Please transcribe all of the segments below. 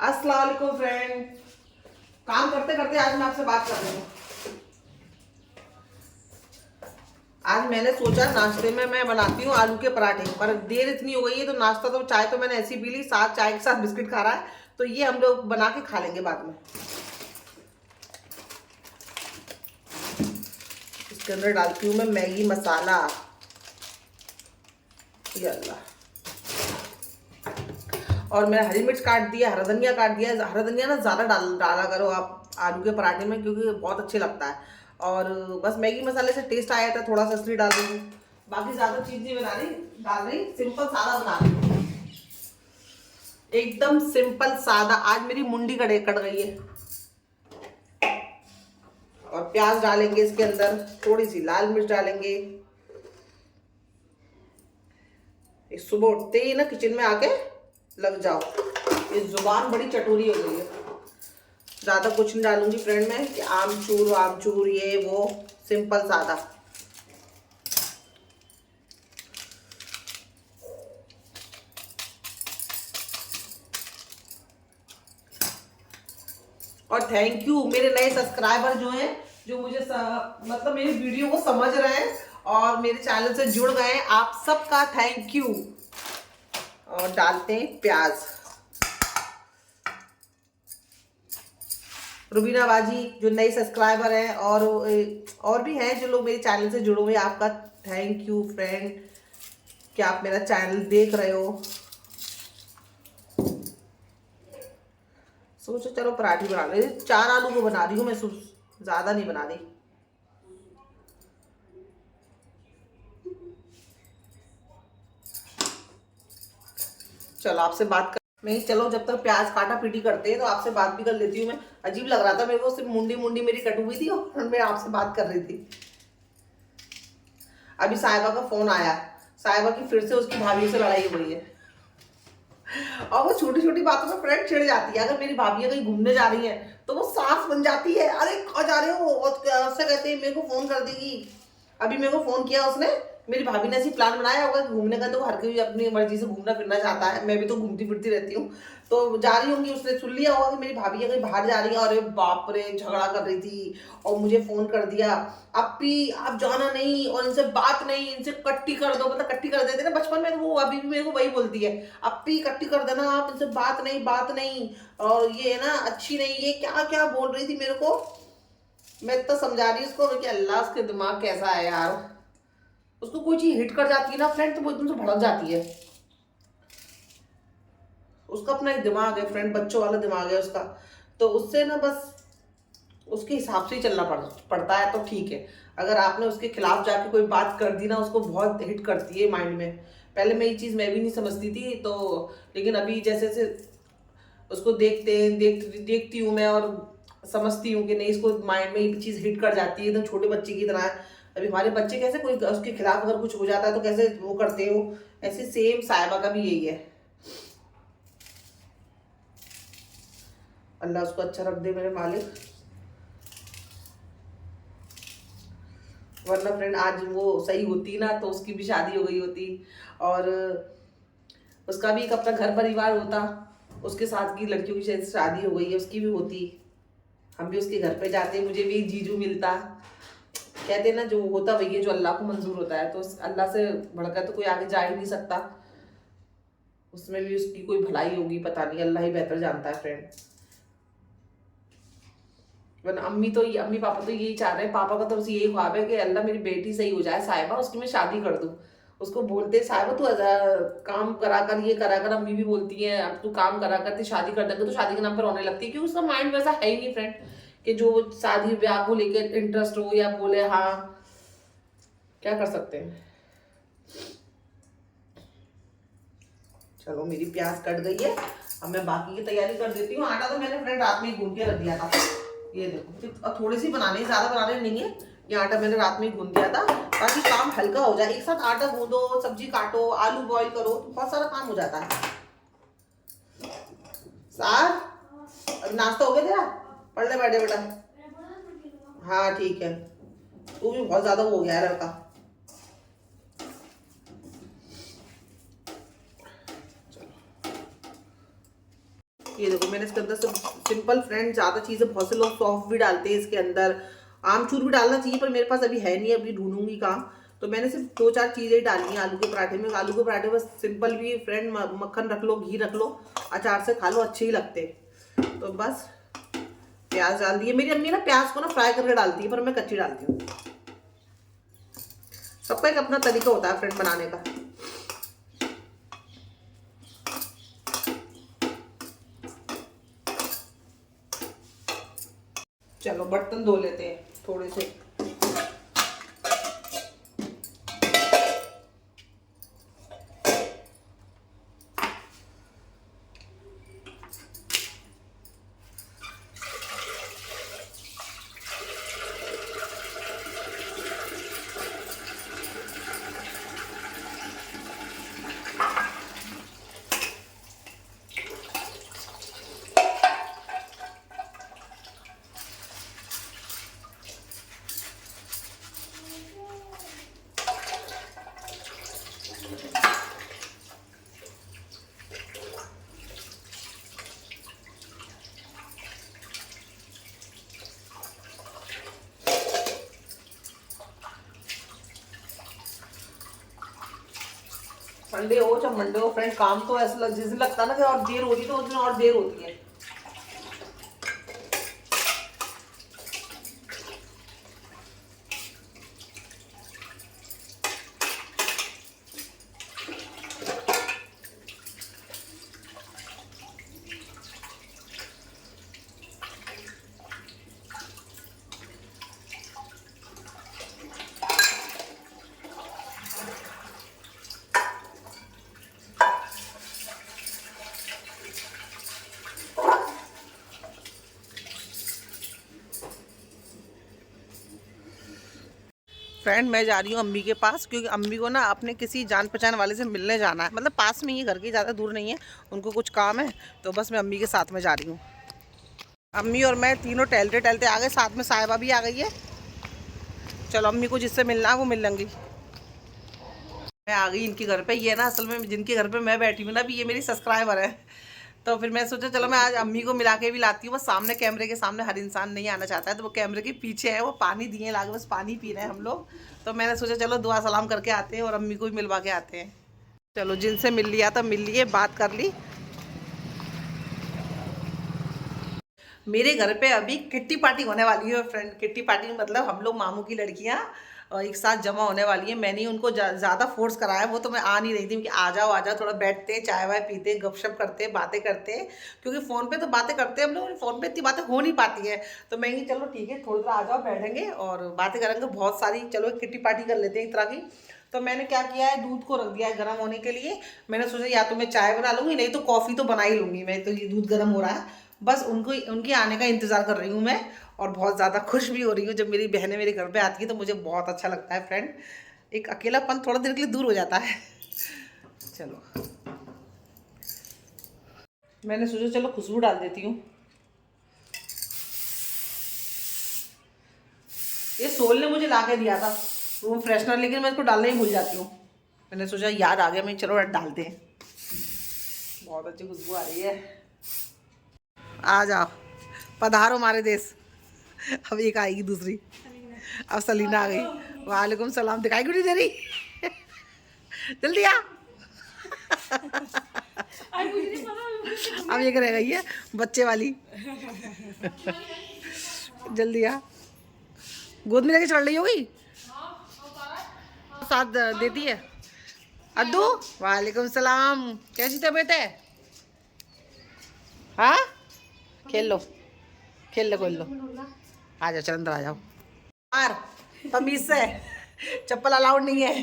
अस्सलाम वालेकुम फ्रेंड। काम करते करते आज मैं आपसे बात कर रही हूँ। आज मैंने सोचा नाश्ते में मैं बनाती हूँ आलू के पराठे, पर देर इतनी हो गई है तो नाश्ता तो चाय तो मैंने ऐसी पी ली, साथ चाय के साथ बिस्किट खा रहा है, तो ये हम लोग बना के खा लेंगे बाद में। इसके अंदर डालती हूँ मैं मैगी मसाला। ये अल्लाह। और मैंने हरी मिर्च काट दिया, हरा धनिया काट दिया। हरा धनिया ना ज़्यादा डाला करो आप आलू के पराठे में, क्योंकि बहुत अच्छे लगता है। और बस मैगी मसाले से टेस्ट आया था, थोड़ा सा इसलिए डाल दूँगी। बाकी ज़्यादा चीज़ नहीं बना रही, डाल रही, सिंपल सादा बना रही हूँ, एकदम सिंपल सादा। आज मेरी मुंडी कट गई है। और प्याज डालेंगे इसके अंदर, थोड़ी सी लाल मिर्च डालेंगे। सुबह उठते ही ना किचन में आके लग जाओ, ये जुबान बड़ी चटोरी हो गई है। ज़्यादा कुछ नहीं डालूंगी फ्रेंड मैं, कि आमचूर वामचूर ये वो, सिंपल सादा। और थैंक यू मेरे नए सब्सक्राइबर जो हैं, जो मुझे मतलब मेरी वीडियो को समझ रहे हैं और मेरे चैनल से जुड़ गए हैं, आप सबका थैंक यू। और डालते हैं प्याज। रुबीना बाजी जो नई सब्सक्राइबर हैं, और भी हैं जो लोग मेरे चैनल से जुड़े हुए हैं, आपका थैंक यू फ्रेंड कि आप मेरा चैनल देख रहे हो। सोचो चलो पराठी बना रही, 4 आलू को बना रही हूँ मैं, ज़्यादा नहीं बना रही। चलो आपसे बात कर नहीं, चलो जब तक प्याज काटा पीटी करते हैं तो आपसे बात भी कर लेती हूँ मैं। अजीब लग रहा था मेरे को, सिर्फ मुंडी मुंडी मेरी कट हुई थी और मैं आपसे बात कर रही थी। अभी साहिबा का फोन आया, साहिबा की फिर से उसकी भाभी से लड़ाई हो गई है। और वो छोटी छोटी बातों में फ्रेंड चिढ़ जाती है। अगर मेरी भाभी कहीं घूमने जा रही है तो वो सास बन जाती है, अरे कहाँ जा रहे हो, और ऐसे कहते हैं मेरे को फोन कर देगी। अभी मेरे को फोन किया उसने, मेरी भाभी ने ऐसी प्लान बनाया होगा घूमने का, तो हर कोई अपनी मर्जी से घूमना फिरना चाहता है, मैं भी तो घूमती फिरती रहती हूँ। तो जा रही होंगी, उसने सुन लिया होगा कि मेरी भाभी कहीं बाहर जा रही है, अरे बाप रे झगड़ा कर रही थी और मुझे फोन कर दिया, अपी आप जाना नहीं और इनसे बात नहीं, इनसे कट्टी कर दो। मतलब कट्टी कर देते ना बचपन में, तो वो अभी भी मेरे को वही बोलती है, अपी कट्टी कर देना आप, इनसे बात नहीं बात नहीं, और ये ना अच्छी नहीं, ये क्या क्या बोल रही थी मेरे को। मैं तो समझा रही उसको कि अल्लाह उसके दिमाग कैसा है यार, उसको कोई चीज हिट कर जाती है ना फ्रेंड तो वो एकदम से भड़क जाती है। उसका अपना एक दिमाग है फ्रेंड, बच्चों वाला दिमाग है उसका, तो उससे ना बस उसके हिसाब से ही चलना पड़ता है, तो ठीक है। अगर आपने उसके खिलाफ जाके कोई बात कर दी ना, उसको बहुत हिट करती है माइंड में। पहले मैं ये चीज़ मैं भी नहीं समझती थी, तो लेकिन अभी जैसे जैसे उसको देखती हूँ मैं, और समझती हूँ कि नहीं, इसको माइंड में ये चीज़ हिट कर जाती है, एकदम छोटे बच्चे की तरह है। अभी हमारे बच्चे कैसे कोई उसके खिलाफ अगर कुछ हो जाता है तो कैसे वो करते हो, ऐसे सेम साहिबा का भी यही है। अल्लाह उसको अच्छा रख दे मेरे मालिक। वरना फ्रेंड आज वो सही होती ना तो उसकी भी शादी हो गई होती, और उसका भी एक अपना घर परिवार होता, उसके साथ की लड़कियों की शायद शादी हो गई है, उसकी भी होती, हम भी उसके घर पे जाते, मुझे भी एक जीजू मिलता। कहते हैं ना जो होता वही है जो अल्लाह को मंजूर होता है, तो अल्लाह से बढ़कर तो कोई आगे जा ही नहीं सकता। उसमें भी उसकी कोई भलाई होगी पता नहीं, अल्लाह ही बेहतर जानता है फ्रेंड। वरना अम्मी पापा तो यही चाह रहे हैं, पापा का तो बस यही ख्वाब है कि अल्लाह मेरी बेटी सही हो जाए साहिबा, उसकी मैं शादी कर दूँ। उसको बोलते साहिबा तू काम करा कर, ये करा कर, अम्मी भी बोलती है अब तू काम करा कर, शादी कर देंगे तो शादी के नाम पर रोने लगती है, क्योंकि उसका माइंड वैसा है ही नहीं फ्रेंड कि जो शादी ब्याह को लेकर इंटरेस्ट हो या बोले हाँ, क्या कर सकते हैं। चलो मेरी प्याज कट गई है, अब मैं बाकी की तैयारी कर देती हूँ। आटा तो मैंने फ्रेंड रात में ही गूंद के रख दिया था, ये देखो थोड़ी सी बनानी है, ज्यादा बनाने नहीं है। ये आटा मैंने रात में ही गूंद दिया था ताकि काम हल्का हो जाए। एक साथ आटा गूंदो, सब्जी काटो, आलू बॉईल करो, तो बहुत सारा काम हो जाता है। सार अब नाश्ता हो गया तेरा, पढ़ ले बैठे बेटा। हाँ ठीक है, तू भी बहुत ज्यादा हो गया है लड़का। ये देखो मैंने इसके अंदर सब सिंपल फ्रेंड, ज़्यादा चीज़ें बहुत से लोग सौंफ भी डालते हैं इसके अंदर, आमचूर भी डालना चाहिए पर मेरे पास अभी है नहीं, अभी ढूंढूंगी कहाँ। तो मैंने सिर्फ 2-4 चीज़ें डाली हैं आलू के पराठे में। आलू के पराठे बस सिंपल भी फ्रेंड, मक्खन रख लो, घी रख लो, अचार से खा लो, अच्छे ही लगते। तो बस प्याज डाल दिए। मेरी अम्मी ना प्याज को ना फ्राई करके डालती है पर मैं कच्ची डालती हूँ। सबका एक अपना तरीका होता है फ्रेंड बनाने का। चलो बर्तन धो लेते हैं थोड़े से। संडे हो चाहे मंडे हो फ्रेंड, काम तो ऐसा जिस दिन लगता है ना कि और देर होती है तो उस दिन और देर होती है। फ्रेंड मैं जा रही हूँ अम्मी के पास, क्योंकि अम्मी को ना अपने किसी जान पहचान वाले से मिलने जाना है। मतलब पास में ही घर की, ज़्यादा दूर नहीं है, उनको कुछ काम है तो बस मैं अम्मी के साथ में जा रही हूँ। अम्मी और मैं तीनों टहलते टहलते आ गए, साथ में साहिबा भी आ गई है। चलो अम्मी को जिससे मिलना है वो मिल लेंगी। मैं आ गई इनके घर पे। ये ना असल में जिनके घर पे मैं बैठी हूँ ना, अभी ये मेरी सब्सक्राइबर है। तो फिर मैं सोचा चलो मैं आज अम्मी को मिला के भी लाती हूँ। बस सामने कैमरे के सामने हर इंसान नहीं आना चाहता है, तो वो कैमरे के पीछे है, वो पानी दिए लाके बस पानी पी रहे हैं हम लोग। तो मैंने सोचा चलो दुआ सलाम करके आते हैं और अम्मी को भी मिलवा के आते हैं। चलो जिनसे मिल लिया तो मिल लिए, बात कर ली। मेरे घर पे अभी किट्टी पार्टी होने वाली है फ्रेंड। किट्टी पार्टी मतलब हम लोग मामू की लड़कियां एक साथ जमा होने वाली है। मैंने उनको ज़्यादा फोर्स कराया, वो तो मैं आ नहीं रही थी कि आ जाओ थोड़ा बैठते हैं, चाय वाय पीते हैं, गपशप करते हैं, बातें करते हैं। क्योंकि फ़ोन पे तो बातें करते हैं हम लोग, फ़ोन पे इतनी बातें हो नहीं पाती हैं। तो मैं चलो ठीक है, थोड़ी देर आ जाओ, बैठेंगे और बातें करेंगे बहुत सारी। चलो एक किट्टी पार्टी कर लेते हैं एक तरह की। तो मैंने क्या किया है, दूध को रख दिया है गर्म होने के लिए। मैंने सोचा या तो मैं चाय बना लूँगी, नहीं तो कॉफ़ी तो बना ही लूँगी मैं। तो ये दूध गर्म हो रहा है, बस उनको उनके आने का इंतज़ार कर रही हूँ मैं। और बहुत ज़्यादा खुश भी हो रही हूँ। जब मेरी बहनें मेरे घर पे आती है तो मुझे बहुत अच्छा लगता है फ्रेंड। एक अकेलापन थोड़ा देर के लिए दूर हो जाता है। चलो मैंने सोचा चलो खुशबू डाल देती हूँ। ये सोल ने मुझे ला के दिया था रूम फ्रेशनर, लेकिन मैं इसको डालना ही भूल जाती हूँ। मैंने सोचा याद आ गया, मैं चलो डालते हैं। बहुत अच्छी खुशबू आ रही है। आ जाओ, पधारो हमारे देश। अब एक आएगी दूसरी, अब सलीना आ गई। वालेकुम सलाम। दिखाई क्यों नहीं दे रही? जल्दी आ। अब ये रह गई है बच्चे वाली। जल्दी आ, गोद में लेके चढ़ रही होगी, साथ देती है। अद्दू वालेकुम सलाम, कैसी तबीयत है? हाँ खेल लो, खेल लो, खेल लो। आ जाओ, चल अंदर आ जाओ। मार तमीज से, चप्पल अलाउड नहीं है।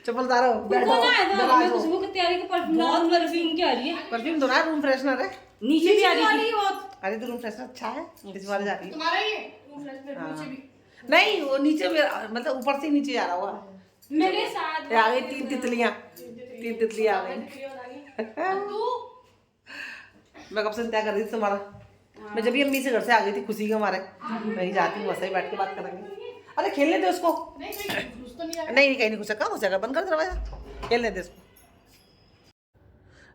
चप्पल उतारो, बैठो। परफ्यूम तो ना रूम फ्रेशनर है, नीचे भी आ रही है। अरे तो रूम फ्रेशनर अच्छा है, इस बार जा रही है। नहीं वो नीचे मतलब ऊपर से नीचे जा रहा हुआ मेरे साथ। आ गई 3 तितलियां, 3 तितलियां आ गई। मैं कब से इंतजार कर रही थी तुम्हारा। मैं जब भी अम्मी से घर से आ गई थी खुशी के मारे, मैं जाती हूँ वैसे ही बैठ के बात करेंगे। अरे खेलने दे उसको। नहीं कहीं नहीं घुसा, कहाँ घुसेगा, बंद कर दरवाजा, खेलने दे उसको।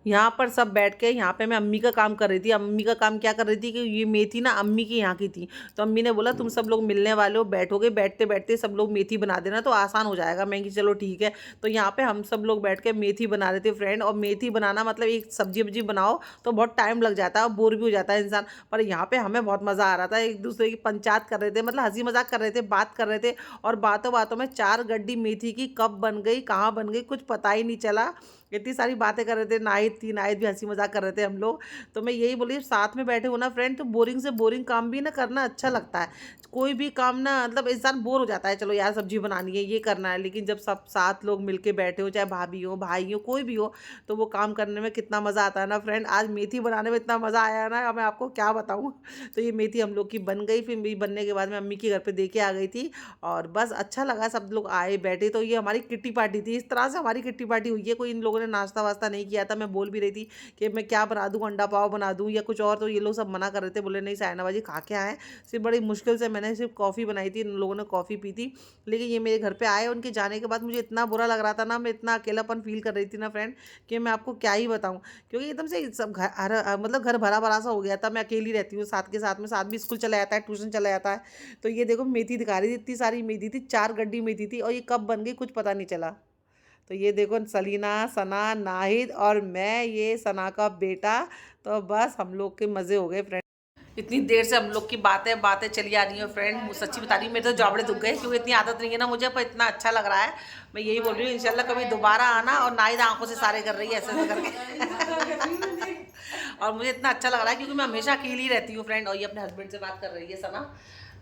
यहाँ पर सब बैठ के, यहाँ पे मैं अम्मी का काम कर रही थी। अम्मी का काम क्या कर रही थी कि ये मेथी ना अम्मी की यहाँ की थी, तो अम्मी ने बोला तुम सब लोग मिलने वाले हो, बैठोगे, बैठते बैठते सब लोग मेथी बना देना तो आसान हो जाएगा। मैं कि चलो ठीक है। तो यहाँ पे हम सब लोग बैठ के मेथी बना रहे थे फ्रेंड। और मेथी बनाना मतलब एक सब्जी वब्जी बनाओ तो बहुत टाइम लग जाता है और बोर भी हो जाता है इंसान, पर यहाँ पे हमें बहुत मज़ा आ रहा था। एक दूसरे की पंचायत कर रहे थे, मतलब हंसी मजाक कर रहे थे, बात कर रहे थे, और बातों बातों में 4 गड्डी मेथी की कब बन गई, कहाँ बन गई, कुछ पता ही नहीं चला। इतनी सारी बातें कर रहे थे। नाहिद थी, नाहिद भी हंसी मजाक कर रहे थे हम लोग। तो मैं यही बोली, साथ में बैठे हो ना फ्रेंड, तो बोरिंग से बोरिंग काम भी ना करना अच्छा लगता है। कोई भी काम ना, मतलब इंसान बोर हो जाता है, चलो यार सब्जी बनानी है, ये करना है, लेकिन जब सब 7 लोग मिलके बैठे हो, चाहे भाभी हो, भाई हो, कोई भी हो, तो वो काम करने में कितना मज़ा आता है ना फ्रेंड। आज मेथी बनाने में इतना मज़ा आया ना, मैं आपको क्या बताऊँ। तो ये मेथी हम लोग की बन गई। फिर मेरी बनने के बाद मैं अम्मी के घर पे दे के आ गई थी, और बस अच्छा लगा, सब लोग आए बैठे। तो ये हमारी किट्टी पार्टी थी, इस तरह से हमारी किट्टी पार्टी हुई है। कोई इन लोगों ने नाश्ता वास्ता नहीं किया था। मैं बोल भी रही थी कि मैं क्या बना दूँ, अंडा पाव बना दूँ या कुछ और, तो ये लोग सब मना कर रहे थे, बोले नहीं सायनाबाजी खा के आए। सिर्फ बड़ी मुश्किल से मैंने सिर्फ कॉफ़ी बनाई थी, इन लोगों ने कॉफ़ी पी थी। लेकिन ये मेरे घर पे आए, उनके जाने के बाद मुझे इतना बुरा लग रहा था ना, मैं इतना अकेलापन फील कर रही थी ना फ्रेंड, कि मैं आपको क्या ही बताऊँ। क्योंकि एकदम से सब मतलब घर भरा भरा सा हो गया था। मैं अकेली रहती हूँ, साथ के साथ में, साथ भी स्कूल चला जाता है, ट्यूशन चला जाता है। तो ये देखो मेथी दिखा रही थी, इतनी सारी मेथी थी, 4 गड्डी मेथी थी, और ये कब बन गई कुछ पता नहीं चला। तो ये देखो सलीना, सना, नाहिद और मैं, ये सना का बेटा। तो बस हम लोग के मज़े हो गए फ्रेंड। इतनी देर से हम लोग की बातें बातें चली आ रही हैं फ्रेंड। सच्ची बता रही हूँ, मेरे तो जबड़े दुख गए, क्योंकि इतनी आदत नहीं है ना मुझे, पर इतना अच्छा लग रहा है। मैं यही बोल रही हूँ, इंशाल्लाह कभी दोबारा आना। और नाहिद आंखों से सारे कर रही है ऐसे ऐसे करके। और मुझे इतना अच्छा लग रहा है, क्योंकि मैं हमेशा अकेली रहती हूँ फ्रेंड। और ये अपने हस्बैंड से बात कर रही है सना।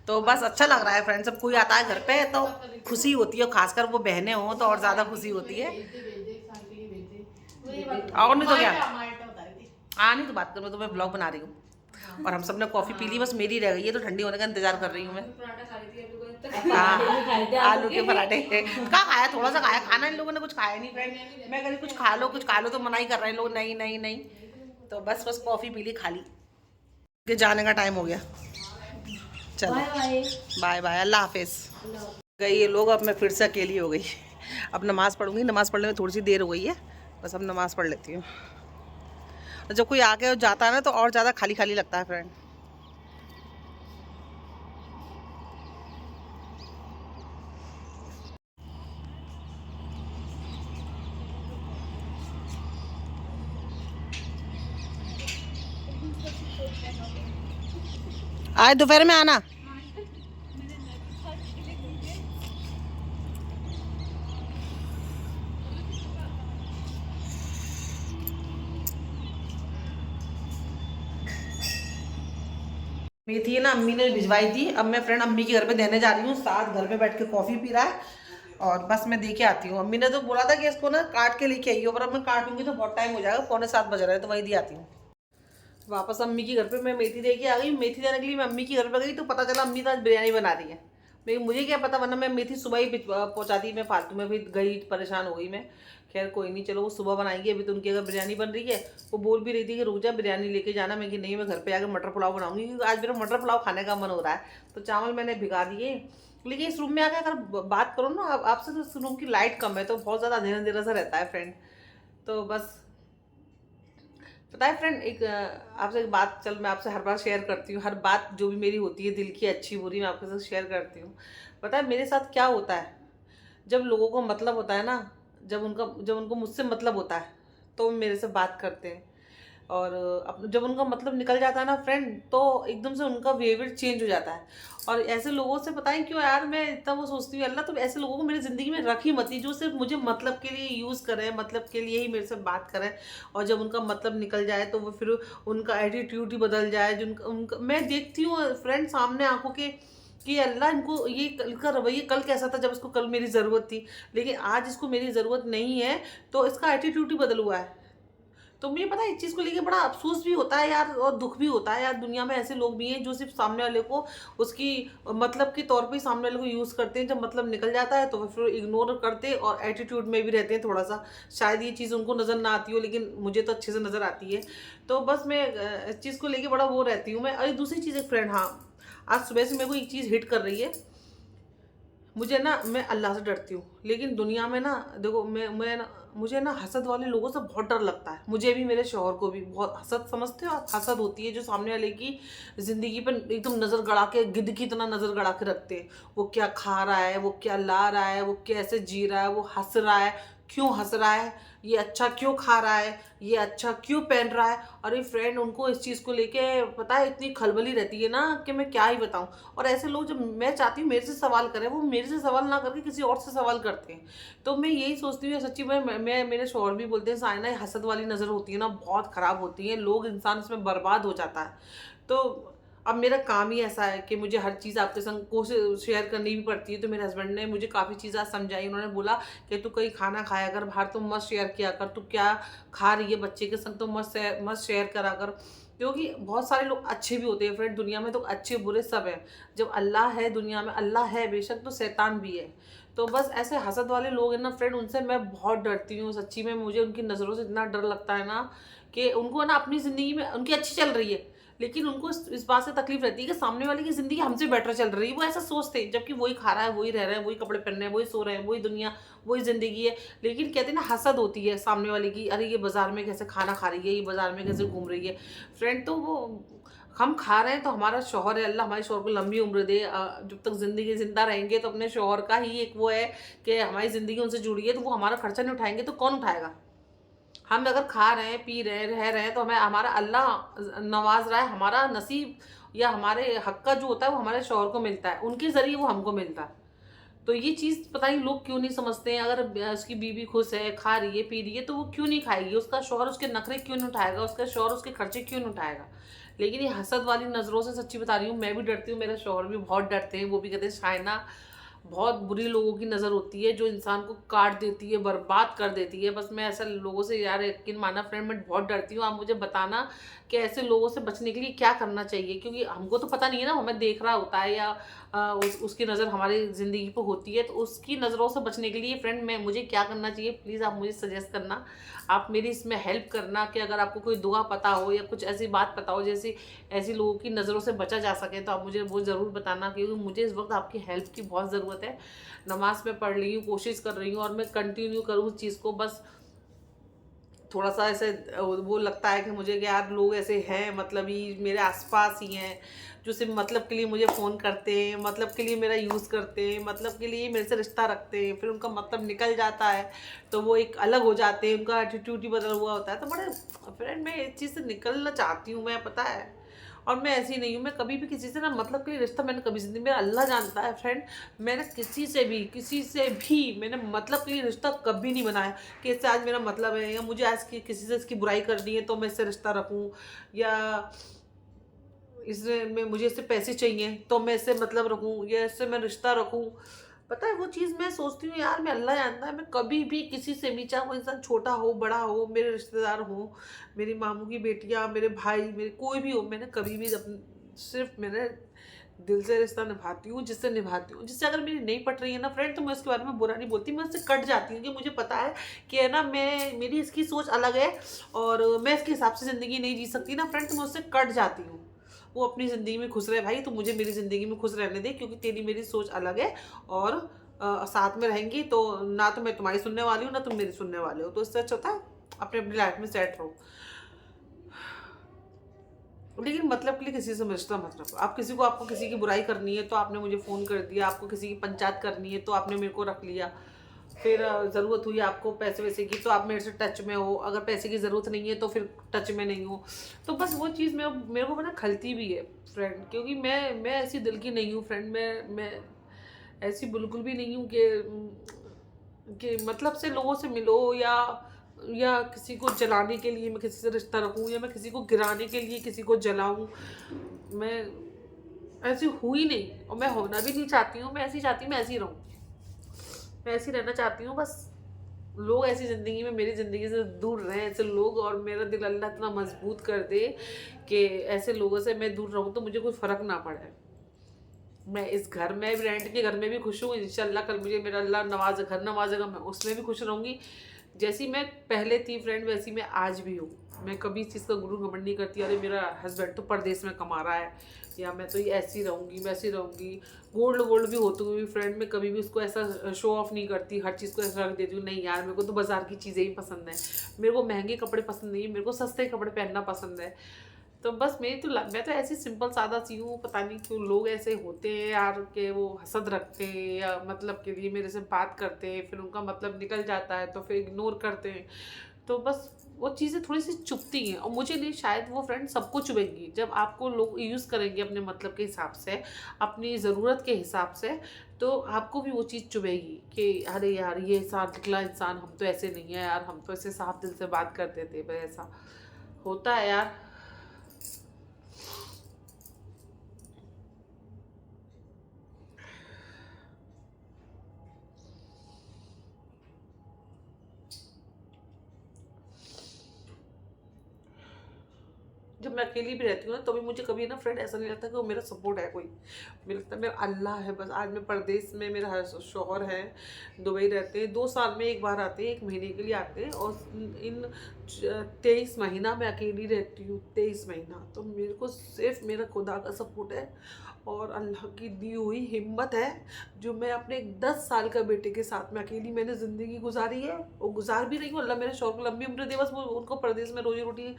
तो बस अच्छा लग रहा है फ्रेंड, सब कोई आता है घर पे तो खुशी होती है, खासकर वो बहनें हों तो और ज़्यादा खुशी होती है। और नहीं तो क्या, नहीं तो बात करो, तो मैं ब्लॉग बना रही हूँ। और हम सब ने कॉफ़ी पी ली, बस मेरी रह गई है, तो ठंडी होने का इंतजार कर रही हूँ मैं। हाँ, आलू के पराठे कहाँ खाया, थोड़ा सा खाया, खाना इन लोगों ने कुछ खाया नहीं फ्रेंड। मैं कह रही कुछ खा लो, तो मना ही कर रहे हैं लोग, नहीं नहीं नहीं। तो बस बस कॉफ़ी पी ली, खा ली, कि जाने का टाइम हो गया। चलो बाय बाय, अल्लाह हाफिज़। गई ये लोग, अब मैं फिर से अकेली हो गई। अब नमाज़ पढ़ूंगी, नमाज़ पढ़ने में थोड़ी सी देर हो गई है, बस अब नमाज़ पढ़ लेती हूँ। जब कोई आके जाता है ना, तो और ज़्यादा खाली खाली लगता है फ्रेंड। आज दोपहर में आना। मेथी है ना, अम्मी ने भिजवाई थी। अब मैं फ्रेंड अम्मी के घर पे देने जा रही हूँ, साथ घर पे बैठ के कॉफ़ी पी रहा है, और बस मैं दे के आती हूँ। अम्मी ने तो बोला था कि इसको ना काट के लेके आई हो, पर अब मैं काटूंगी तो बहुत टाइम हो जाएगा, 6:45 बज रहे हैं, तो वहीं दे आती हूँ। वापस अम्मी के घर पे मैं मेथी दे के आ गई। मेथी देने के लिए मैं अम्मी के घर पे गई, तो पता चला अम्मी तो आज बिरयानी बना रही है। लेकिन मुझे क्या पता, वरना मैं मेथी सुबह ही पहुँचाती। मैं फालतू में भी गई, परेशान हो गई मैं। खैर कोई नहीं, चलो वो सुबह बनाएंगे, अभी तो उनकी अगर बिरयानी बन रही है। वो बोल भी रही थी कि रुक जा, बिरयानी लेके जाना। मैं कि नहीं, मैं घर पे आकर मटर पुलाव बनाऊंगी, क्योंकि आज मेरा मटर पुलाव खाने का मन हो रहा है। तो चावल मैंने भिगा दिए। लेकिन इस रूम में आकर अगर बात करो ना आपसे, तो इस रूम की लाइट कम है, तो बहुत ज़्यादा अंधेरा अंधेरा सा रहता है फ्रेंड। तो बस पता है फ्रेंड, एक आपसे एक बात, चल मैं आपसे हर बार शेयर करती हूँ, हर बात जो भी मेरी होती है दिल की अच्छी बुरी, मैं आपके साथ शेयर करती हूँ। पता है मेरे साथ क्या होता है, जब लोगों को मतलब होता है ना, जब उनको मुझसे मतलब होता है, तो वो मेरे से बात करते हैं। और जब उनका मतलब निकल जाता है ना फ्रेंड, तो एकदम से उनका बिहेवियर चेंज हो जाता है। और ऐसे लोगों से पता है क्यों यार, मैं इतना वो सोचती हूँ, अल्लाह तो ऐसे लोगों को मेरी ज़िंदगी में रख ही मत ही, जो सिर्फ मुझे मतलब के लिए यूज़ करें, मतलब के लिए ही मेरे से बात करें। और जब उनका मतलब निकल जाए, तो वो फिर उनका एटीट्यूड ही बदल जाए। जिनका उनका मैं देखती हूँ फ्रेंड सामने आंखों के, कि अल्लाह इनको, ये कल का रवैया कल कैसा था जब इसको कल मेरी ज़रूरत थी, लेकिन आज इसको मेरी ज़रूरत नहीं है, तो इसका एटीट्यूड ही बदल हुआ है। तो मुझे पता है इस चीज़ को लेके बड़ा अफसोस भी होता है यार, और दुख भी होता है यार। दुनिया में ऐसे लोग भी हैं जो सिर्फ सामने वाले को उसकी मतलब के तौर पे ही सामने वाले को यूज़ करते हैं। जब मतलब निकल जाता है तो वो फिर इग्नोर करते और एटीट्यूड में भी रहते हैं थोड़ा सा। शायद ये चीज़ उनको नज़र ना आती हो, लेकिन मुझे तो अच्छे से नज़र आती है। तो बस मैं इस चीज़ को लेके बड़ा वो रहती हूँ मैं। और दूसरी चीज़ एक फ्रेंड, हाँ आज सुबह से मेरे को एक चीज़ हिट कर रही है। मुझे ना, मैं अल्लाह से डरती हूँ, लेकिन दुनिया में ना देखो, मैं ना, मुझे ना हसद वाले लोगों से बहुत डर लगता है। मुझे भी, मेरे शौहर को भी बहुत हसद, समझते हो आप? हसद होती है जो सामने वाले की ज़िंदगी पर एकदम नज़र गड़ा के, गिद्ध की तरह नज़र गड़ा के रखते हैं। वो क्या खा रहा है, वो क्या ला रहा है, वो कैसे जी रहा है, वो हंस रहा है, क्यों हंस रहा है, ये अच्छा क्यों खा रहा है, ये अच्छा क्यों पहन रहा है। अरे फ्रेंड, उनको इस चीज़ को लेके पता है इतनी खलबली रहती है ना कि मैं क्या ही बताऊं। और ऐसे लोग, जब मैं चाहती हूँ मेरे से सवाल करें, वो मेरे से सवाल ना करके किसी और से सवाल करते हैं। तो मैं यही सोचती हूँ सच्ची में, मेरे शौहर भी बोलते हैं साइना, ये हसद वाली नज़र होती है ना, बहुत ख़राब होती है, लोग, इंसान इसमें बर्बाद हो जाता है। तो अब मेरा काम ही ऐसा है कि मुझे हर चीज़ आपके संग कोशिश शेयर करनी भी पड़ती है। तो मेरे हस्बैंड ने मुझे काफ़ी चीज़ें समझाई। उन्होंने बोला कि तू कहीं खाना खाया कर बाहर, तो मत शेयर किया कर, तू क्या खा रही है बच्चे के संग तो मत शेयर करा कर। क्योंकि बहुत सारे लोग अच्छे भी होते हैं फ्रेंड, दुनिया में तो अच्छे बुरे सब हैं। जब अल्लाह है दुनिया में, अल्लाह है बेशक, तो शैतान भी है। तो बस ऐसे हसद वाले लोग हैं ना फ्रेंड, उनसे मैं बहुत डरती हूँ सच्ची में। मुझे उनकी नज़रों से इतना डर लगता है ना कि उनको ना अपनी ज़िंदगी में, उनकी अच्छी चल रही है, लेकिन उनको इस बात से तकलीफ रहती है कि सामने वाले की ज़िंदगी हमसे बेटर चल रही है। वो ऐसा सोचते हैं, जबकि वही खा रहा है, वही रह रहा है, वही कपड़े पहन रहे हैं, वही सो रहे हैं, वही दुनिया, वही ज़िंदगी है। लेकिन कहते हैं ना, हसद होती है सामने वाले की, अरे ये बाज़ार में कैसे खाना खा रही है, ये बाज़ार में कैसे घूम रही है। फ्रेंड, तो वो हम खा रहे हैं तो हमारा शौहर है, अल्लाह हमारे शौहर को लंबी उम्र दे। जब तक ज़िंदगी ज़िंदा रहेंगे तो अपने शौहर का ही एक वो है कि हमारी ज़िंदगी उनसे जुड़ी है, तो वो हमारा खर्चा नहीं उठाएंगे तो कौन उठाएगा। हम अगर खा रहे हैं, पी रहे हैं, रह रहे हैं, तो हमें हमारा अल्लाह नवाज रहा है, हमारा नसीब या हमारे हक का जो होता है वो हमारे शौहर को मिलता है, उनके ज़रिए वो हमको मिलता है। तो ये चीज़ पता नहीं लोग क्यों नहीं समझते हैं। अगर उसकी बीवी खुश है, खा रही है, पी रही है, तो वो क्यों नहीं खाएगी, उसका शौहर उसके नखरे क्यों नहीं उठाएगा, उसका शौहर उसके खर्चे क्यों नहीं उठाएगा। लेकिन ये हसद वाली नज़रों से सच्ची बता रही हूँ, मैं भी डरती हूँ, मेरे शौहर भी बहुत डरते हैं। वो भी कहते हैं शाइना, बहुत बुरी लोगों की नज़र होती है जो इंसान को काट देती है, बर्बाद कर देती है। बस मैं ऐसे लोगों से यार यकीन माना फ्रेंड, मैं बहुत डरती हूँ। आप मुझे बताना कि ऐसे लोगों से बचने के लिए क्या करना चाहिए, क्योंकि हमको तो पता नहीं है ना, हमें देख रहा होता है या उसकी नज़र हमारी ज़िंदगी पर होती है, तो उसकी नज़रों से बचने के लिए फ्रेंड मैं मुझे क्या करना चाहिए, प्लीज़ आप मुझे सजेस्ट करना। आप मेरी इसमें हेल्प करना कि अगर आपको कोई दुआ पता हो या कुछ ऐसी बात पता हो जैसी ऐसी लोगों की नज़रों से बचा जा सके, तो आप मुझे वो ज़रूर बताना, क्योंकि मुझे इस वक्त आपकी हेल्प की बहुत ज़रूरत है। नमाज़ में पढ़ रही हूँ, कोशिश कर रही हूँ और मैं कंटिन्यू करूँ उस चीज़ को। बस थोड़ा सा ऐसे वो लगता है कि मुझे कि यार लोग ऐसे हैं, मतलब ही मेरे आसपास ही हैं, जो सिर्फ मतलब के लिए मुझे फ़ोन करते हैं, मतलब के लिए मेरा यूज़ करते हैं, मतलब के लिए मेरे से रिश्ता रखते हैं, फिर उनका मतलब निकल जाता है तो वो एक अलग हो जाते हैं, उनका एटीट्यूड ही बदल हुआ होता है। तो बड़े फ्रेंड, मैं इस चीज़ से निकलना चाहती हूँ, मैं, पता है। और मैं ऐसी नहीं हूँ, मैं कभी भी किसी से ना, मतलब के लिए रिश्ता मैंने कभी ज़िंदगी, मेरा अल्लाह जानता है फ्रेंड, मैंने किसी से भी मैंने मतलब के लिए रिश्ता कभी नहीं बनाया कि इससे आज मेरा मतलब है, या मुझे आज किसी से इसकी बुराई करनी है तो मैं इससे रिश्ता रखूँ, या इसने में मुझे इससे पैसे चाहिए तो मैं इससे मतलब रखूँ, या इससे मैं रिश्ता रखूँ। पता है वो चीज़ मैं सोचती हूँ यार, मैं, अल्लाह जानता है, मैं कभी भी किसी से भी, चाहे वो इंसान छोटा हो बड़ा हो, मेरे रिश्तेदार हो, मेरी मामू की बेटियाँ, मेरे भाई, मेरे कोई भी हो, मैंने कभी भी सिर्फ मैंने दिल से रिश्ता निभाती हूँ, जिससे निभाती हूँ, जिससे अगर मेरी नहीं पट रही है ना फ्रेंड, तो मैं उसके बारे में बुरा नहीं बोलती, मैं उससे कट जाती हूँ कि मुझे पता है कि है ना, मेरी इसकी सोच अलग है और मैं इसके हिसाब से ज़िंदगी नहीं जी सकती ना फ्रेंड, तो मैं उससे कट जाती हूँ। वो अपनी ज़िंदगी में खुश रहे भाई, तो मुझे मेरी ज़िंदगी में खुश रहने दे, क्योंकि तेरी मेरी सोच अलग है। और साथ में रहेंगी तो ना तो मैं तुम्हारी सुनने वाली हूँ, ना तुम मेरी सुनने वाले हो, तो इससे अच्छा होता है अपने अपनी लाइफ में सेट रहो। लेकिन मतलब के लिए किसी से रिश्ता मत रखो। आप किसी को, आपको किसी की बुराई करनी है तो आपने मुझे फ़ोन कर दिया, आपको किसी की पंचायत करनी है तो आपने मेरे को रख लिया, फिर ज़रूरत हुई आपको पैसे वैसे की तो आप मेरे से टच में हो, अगर पैसे की ज़रूरत नहीं है तो फिर टच में नहीं हो। तो बस वो चीज़ मेरे को ना खलती भी है फ्रेंड, क्योंकि मैं ऐसी दिल की नहीं हूँ फ्रेंड, मैं ऐसी बिल्कुल भी नहीं हूँ कि मतलब से लोगों से मिलो, या किसी को जलाने के लिए मैं किसी से रिश्ता रखूँ, या मैं किसी को गिराने के लिए किसी को जलाऊँ। मैं ऐसी हुई नहीं और मैं होना भी नहीं चाहती हूँ। मैं ऐसी चाहती हूँ, मैं ऐसी रहूँ, मैं ऐसी रहना चाहती हूँ बस। लोग ऐसी ज़िंदगी में मेरी ज़िंदगी से दूर रहें ऐसे लोग, और मेरा दिल अल्लाह इतना मजबूत कर दे कि ऐसे लोगों से मैं दूर रहूँ तो मुझे कोई फ़र्क ना पड़े। मैं इस घर में भी, रेंट के घर में भी खुश हूँ, इंशाल्लाह कल मुझे मेरा अल्लाह घर नवाजेगा, मैं उसमें भी खुश रहूँगी। जैसी मैं पहले थी फ्रेंड, वैसी मैं आज भी हूँ। मैं कभी इस चीज़ का गुरु घमंड नहीं करती, अरे मेरा हस्बैंड तो परदेश में कमा रहा है, या मैं तो ये ऐसी रहूँगी वैसी रहूँगी। गोल्ड वोल्ड भी होते हुए भी फ्रेंड में कभी भी उसको ऐसा शो ऑफ नहीं करती, हर चीज़ को ऐसा रख देती हूँ, नहीं यार मेरे को तो बाजार की चीज़ें ही पसंद है, मेरे को महंगे कपड़े पसंद नहीं है, मेरे को सस्ते कपड़े पहनना पसंद है। तो बस मैं तो ऐसी सिंपल सादा सी हूँ, पता नहीं क्यों लोग ऐसे होते हैं यार कि वो हसद रखते हैं या मतलब के लिए मेरे से बात करते हैं, फिर उनका मतलब निकल जाता है तो फिर इग्नोर करते हैं। तो बस वो चीज़ें थोड़ी सी चुभती हैं, और मुझे नहीं, शायद वो फ्रेंड सबको चुभेंगी जब आपको लोग यूज़ करेंगे अपने मतलब के हिसाब से, अपनी ज़रूरत के हिसाब से, तो आपको भी वो चीज़ चुभेगी कि अरे यार ये साफ निकला इंसान, हम तो ऐसे नहीं है यार, हम तो ऐसे साफ दिल से बात करते थे। पर ऐसा होता है यार। जब मैं अकेली भी रहती हूँ ना, तो भी मुझे कभी ना फ्रेंड ऐसा नहीं लगता कि वो मेरा सपोर्ट है कोई। मुझे लगता है मेरा अल्लाह है बस। आज मैं परदेश में, मेरा शौहर है, दुबई रहते हैं, 2 साल में एक बार आते हैं, 1 महीने के लिए आते हैं, और इन 23 महीना मैं अकेली रहती हूँ, 23 महीना। तो मेरे को सिर्फ मेरा खुदा का सपोर्ट है और अल्लाह की दी हुई हिम्मत है, जो मैं अपने 10 साल का बेटे के साथ में अकेली मैंने ज़िंदगी गुजारी है, और गुजार भी रही हूँ। अल्लाह मेरे शौहर को लंबी उम्र दे, बस वो उनको परदेश में रोजी रोटी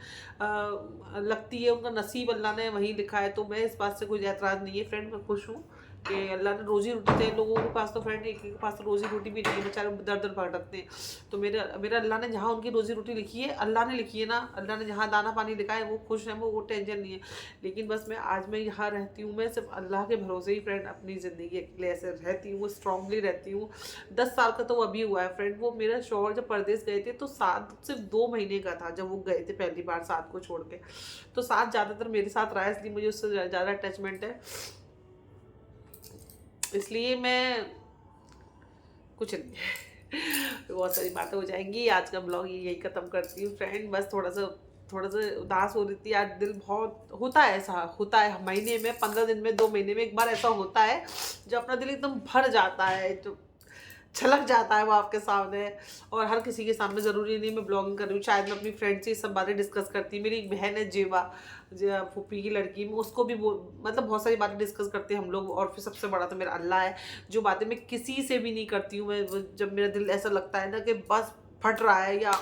लगती है, उनका नसीब अल्लाह ने वहीं लिखा है। तो मैं इस बात से कोई एतराज़ नहीं है फ्रेंड, मैं खुश हूँ कि अल्लाह ने रोजी रोटी दे। लोगों के पास तो फ्रेंड, एक के पास तो रोजी रोटी भी नहीं है, बेचारे दर दर भटकते हैं। तो मेरा मेरा अल्लाह ने जहाँ उनकी रोजी रोटी लिखी है, अल्लाह ने लिखी है ना, अल्लाह ने जहाँ दाना पानी लिखा है वो खुश है, वो टेंशन नहीं है। लेकिन बस मैं यहाँ रहती हूँ, मैं सिर्फ अल्लाह के भरोसे ही फ्रेंड अपनी ज़िंदगी के लिए ऐसे रहती हूँ, स्ट्रांगली रहती हूँ। 10 साल का तो वो अभी हुआ है फ्रेंड। वो मेरा शौहर जब परदेश गए थे तो साथ सिर्फ 2 महीने का था जब वो गए थे पहली बार साथ को छोड़ के। तो साथ ज़्यादातर मेरे साथ रहा है, इसलिए मुझे उससे ज़्यादा अटैचमेंट है। इसलिए मैं कुछ नहीं बहुत सारी बातें हो जाएंगी, आज का ब्लॉग यही ख़त्म करती हूँ फ्रेंड। बस थोड़ा सा उदास हो रही थी आज, दिल बहुत होता है, ऐसा होता है महीने में, 15 दिन में, 2 महीने में एक बार ऐसा होता है जो अपना दिल एकदम भर जाता है, जो छलक जाता है वो आपके सामने। और हर किसी के सामने, ज़रूरी नहीं मैं ब्लॉगिंग कर रही हूँ, शायद मैं अपनी फ्रेंड से सब बातें डिस्कस करती हूँ। मेरी एक बहन है जेवा, फूफी की लड़की, मैं उसको भी वो मतलब बहुत सारी बातें डिस्कस करते हैं हम लोग। और फिर सबसे बड़ा तो मेरा अल्लाह है, जो बातें मैं किसी से भी नहीं करती हूँ। जब मेरा दिल ऐसा लगता है ना कि बस फट रहा है या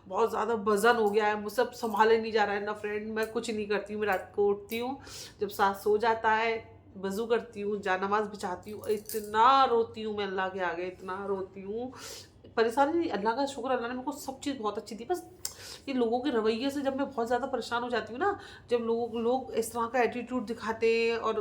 बहुत ज़्यादा वजन हो गया है, मुझसे अब संभाले नहीं जा रहा है ना फ्रेंड, मैं कुछ नहीं करती हूँ। मैं रात को उठती हूँ, जब साथ सो जाता है, वज़ू करती हूँ, जानमाज़ बिछाती हूँ, इतना रोती हूँ मैं अल्लाह के आगे, इतना रोती हूँ। परेशानी नहीं, अल्लाह का शुक्र, अल्लाह ने मेरे को सब चीज़ बहुत अच्छी दी। बस ये लोगों के रवैये से जब मैं बहुत ज़्यादा परेशान हो जाती हूँ ना, जब लोग इस तरह का एटीट्यूड दिखाते हैं, और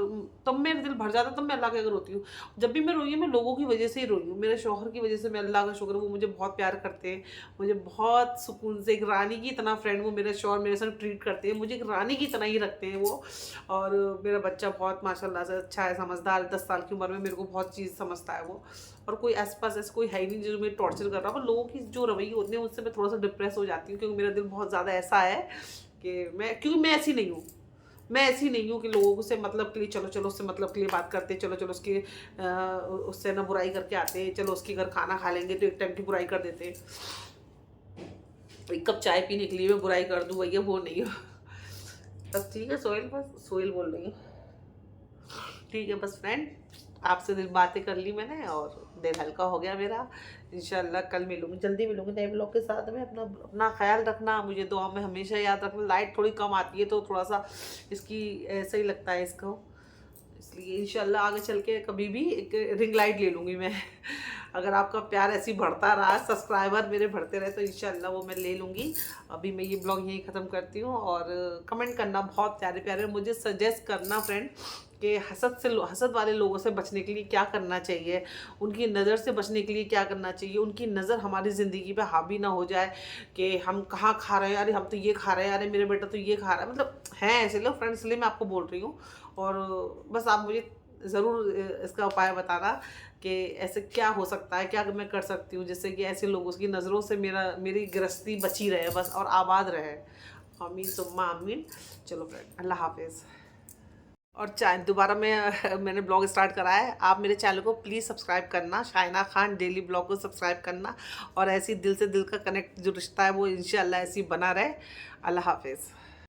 तब मेरा दिल भर जाता है, तब मैं अल्लाह के आगे रोती हूँ। जब भी मैं रोई हूँ, मैं लोगों की वजह से ही रोई हूँ, मेरे शौहर की वजह से। मैं अल्लाह का शुक्र, वो मुझे बहुत प्यार करते हैं, मुझे बहुत सुकून से, एक रानी की तरह फ्रेंड वो मेरे शौहर मेरे साथ ट्रीट करते हैं, मुझे एक रानी की तरह ही रखते हैं वो। और मेरा बच्चा बहुत माशाल्लाह से अच्छा है, समझदार है, 10 साल की उम्र में मेरे को बहुत चीज़ समझता है वो। और कोई आस-पास ऐसा कोई है ही नहीं जो मुझे टॉर्चर कर रहा हो। पर लोगों की जो रवैये होते हैं उससे मैं थोड़ा-सा डिप्रेस हो जाती हूँ, क्योंकि मेरा दिल बहुत ज़्यादा ऐसा है कि क्योंकि मैं ऐसी नहीं हूँ। मैं ऐसी नहीं हूँ कि लोगों से मतलब के लिए चलो उससे मतलब के लिए बात करते, चलो उसकी उससे ना बुराई करके आते हैं, चलो उसके घर खाना खा लेंगे तो एक टाइम की बुराई कर देते हैं, एक कप चाय पीने के लिए मैं बुराई कर दूँ, भैया वो नहीं हो। बस ठीक है सोहेल, बस सोहेल बोल रही हूँ, ठीक है बस फ्रेंड, आपसे दिल बातें कर ली मैंने और दिल हल्का हो गया मेरा। इंशाल्लाह कल मिलूंगी, जल्दी मिलूंगी नए ब्लॉग के साथ में। अपना अपना ख्याल रखना, मुझे दुआ में हमेशा याद रखना। लाइट थोड़ी कम आती है तो थोड़ा सा इसकी ऐसा ही लगता है इसको, इसलिए इंशाल्लाह आगे चल के कभी भी एक रिंग लाइट ले लूँगी मैं। अगर आपका प्यार ऐसे ही बढ़ता रहा, सब्सक्राइबर मेरे बढ़ते रहे, तो इंशाल्लाह वो मैं ले लूँगी। अभी मैं ये ब्लॉग यहीं ख़त्म करती हूँ, और कमेंट करना बहुत प्यारे प्यारे, मुझे सजेस्ट करना फ्रेंड कि हसद वाले लोगों से बचने के लिए क्या करना चाहिए, उनकी नज़र से बचने के लिए क्या करना चाहिए, उनकी नज़र हमारी ज़िंदगी पे हावी ना हो जाए कि हम कहाँ खा रहे हैं, अरे हम तो ये खा रहे हैं, अरे मेरे बेटा तो ये खा रहा है। मतलब हैं ऐसे लोग फ्रेंड्स, इसलिए मैं आपको बोल रही हूँ। और बस आप मुझे ज़रूर इसका उपाय बताना कि ऐसे क्या हो सकता है, क्या मैं कर सकती हूँ जिससे कि ऐसे लोगों की नज़रों से मेरी गृहस्थी बची रहे बस, और आबाद रहे। आमीन सुम्मा आमीन। चलो फ्रेंड, अल्लाह हाफिज़। और दोबारा मैंने ब्लॉग स्टार्ट करा है। आप मेरे चैनल को प्लीज़ सब्सक्राइब करना, शाइना खान डेली ब्लॉग को सब्सक्राइब करना, और ऐसी दिल से दिल का कनेक्ट जो रिश्ता है वो इंशाल्लाह ऐसी बना रहे। अल्लाह हाफिज़।